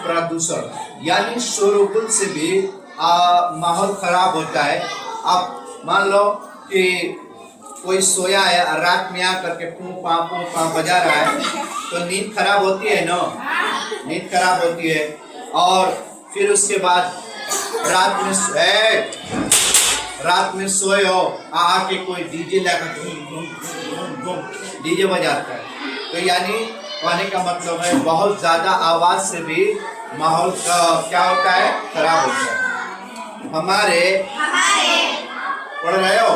प्रदूषण यानी शोरगुल से भी माहौल खराब होता है। अब मान लो कि कोई सोया है, रात में आकर के पू पा बजा रहा है, तो नींद खराब होती है ना, नींद खराब होती है। और फिर उसके बाद रात में सोए हो, आके कोई डीजे लगा डीजे बजाता है, तो यानी कहने का मतलब है बहुत ज्यादा आवाज से भी माहौल का क्या होता है, खराब होता है। हमारे पढ़ रहे हो,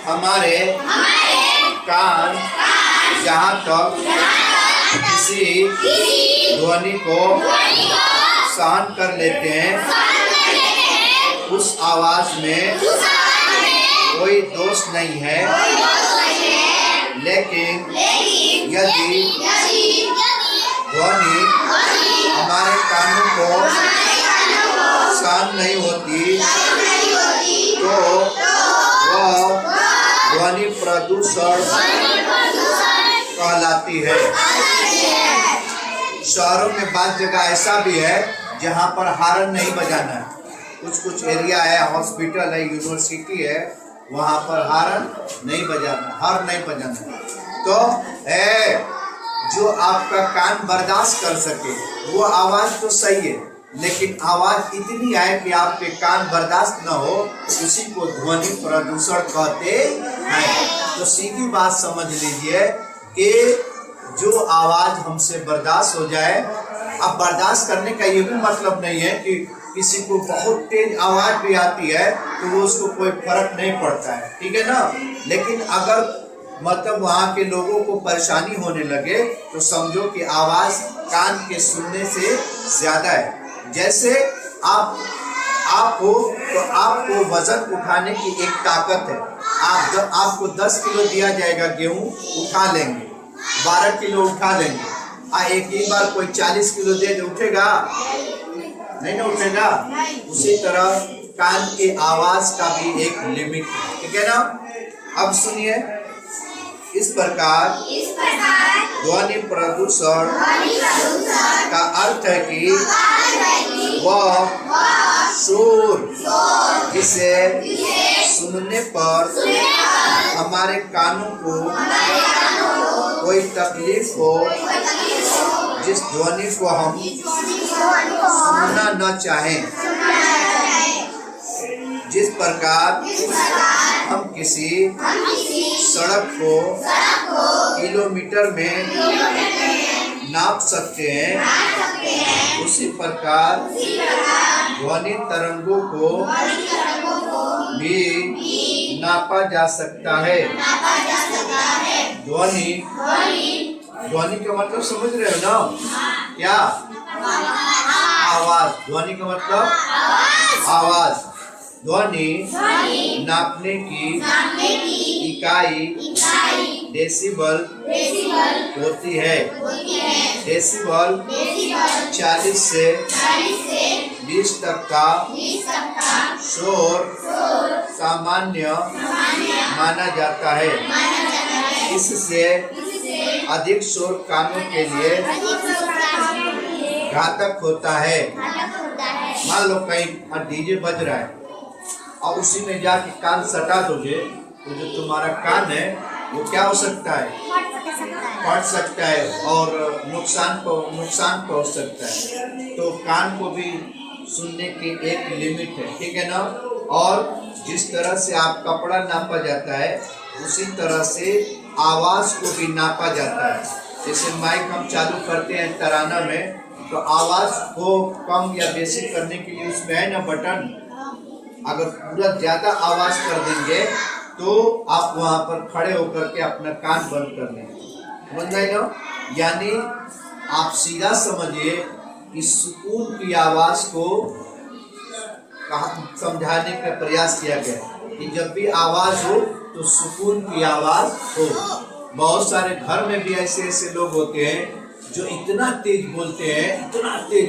हमारे कान जहाँ तक किसी ध्वनि को सहन कर लेते हैं, उस आवाज में कोई दोष नहीं है। लेकिन यदि ध्वनि हमारे कानों को सहन नहीं होती, तो वह ध्वनि प्रदूषण कहलाती है। शहरों में बाद जगह ऐसा भी है जहाँ पर हार्न नहीं बजाना है। कुछ एरिया है, हॉस्पिटल है, यूनिवर्सिटी है, वहाँ पर हार्न नहीं बजाना, हॉर्न नहीं बजाना। तो जो आपका कान बर्दाश्त कर सके वो आवाज तो सही है, लेकिन आवाज इतनी आए कि आपके कान बर्दाश्त न हो, उसी को ध्वनि प्रदूषण कहते हैं। तो सीधी बात समझ लीजिए कि जो आवाज हमसे बर्दाश्त हो जाए, अब बर्दाश्त करने का ये भी मतलब नहीं है कि किसी को बहुत तेज आवाज भी आती है तो वो उसको कोई फर्क नहीं पड़ता है, ठीक है ना। लेकिन अगर मतलब वहाँ के लोगों को परेशानी होने लगे तो समझो कि आवाज कान के सुनने से ज्यादा है। जैसे आप हो तो आपको वजन उठाने की एक ताकत है। आपको 10 किलो दिया जाएगा गेहूं, उठा लेंगे, 12 किलो उठा लेंगे। एक ही बार कोई 40 किलो दे तो उठेगा नहीं ना, उठेगा। उसी तरह कान के आवाज का भी एक लिमिट है, ठीक है ना। अब सुनिए, इस प्रकार ध्वनि प्रदूषण का अर्थ है कि वह शोर जिसे सुनने पर हमारे कानों को कोई तकलीफ हो, जिस ध्वनि को हम सुनना न चाहें। जिस प्रकार हम किसी सड़क को किलोमीटर में नाप सकते हैं, उसी प्रकार ध्वनि तरंगों को भी नापा जा सकता है। ध्वनि का मतलब समझ रहे हो ना, क्या? आवाज। ध्वनि का मतलब आवाज। ध्वनि नापने की इकाई डेसिबल होती है। डेसिबल 40 से 20 तक का शोर सामान्य माना जाता है। इससे अधिक शोर कानों के लिए घातक होता है। मान लो कहीं डीजे बज रहा है और उसी में जाके कान सटा दोगे तो जो तुम्हारा कान है वो क्या हो सकता है, फट सकता है और नुकसान पहुंच सकता है। तो कान को भी सुनने की एक लिमिट है, ठीक है ना। और जिस तरह से आप कपड़ा नापा जाता है, उसी तरह से आवाज को भी नापा जाता है। जैसे माइक हम चालू करते हैं तराना में, तो आवाज को कम या बेसी करने के लिए उसमें है ना बटन। अगर पूरा ज्यादा आवाज कर देंगे तो आप वहां पर खड़े होकर के अपना कान बंद कर लेंगे, समझ रहे हो। यानी आप सीधा समझिए कि सुकून की आवाज को समझाने का प्रयास किया गया कि जब भी आवाज हो तो सुकून की आवाज हो। बहुत सारे घर में भी ऐसे लोग होते हैं जो इतना तेज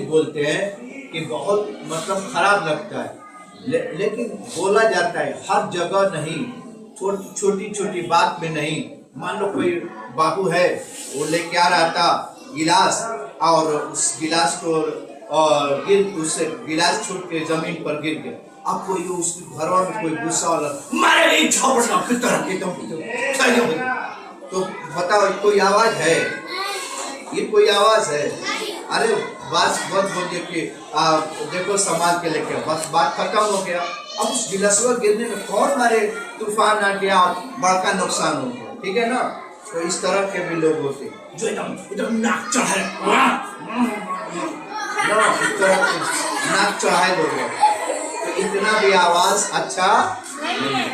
बोलते हैं कि बहुत मतलब खराब लगता है। लेकिन बोला जाता है हर जगह नहीं, छोटी बात में नहीं। मान लो कोई बाबू है, वो लेके आ रहा था गिलास, और उस गिलास को और उससे गिलास छूट के जमीन पर गिर गया। अब कोई उसके घर में कोई गुस्सा वाला मारे नहीं छोड़ना पितर के तुम तो बताओ कोई आवाज है? ये कोई आवाज है? अरे बस बहुत बोलिए कि देखो संभाल के लेके बस बात खत्म हो गया। अब उस गिलासवा गिरने में कौन मारे तूफान आ गया, बड़का नुकसान हो गया। ठीक है ना? तो इस तरह के भी लोग होते जो एकदम नाक चढ़ाए इस तरह के नाक चढ़ाए लोग। तो इतना भी आवाज अच्छा नहीं है।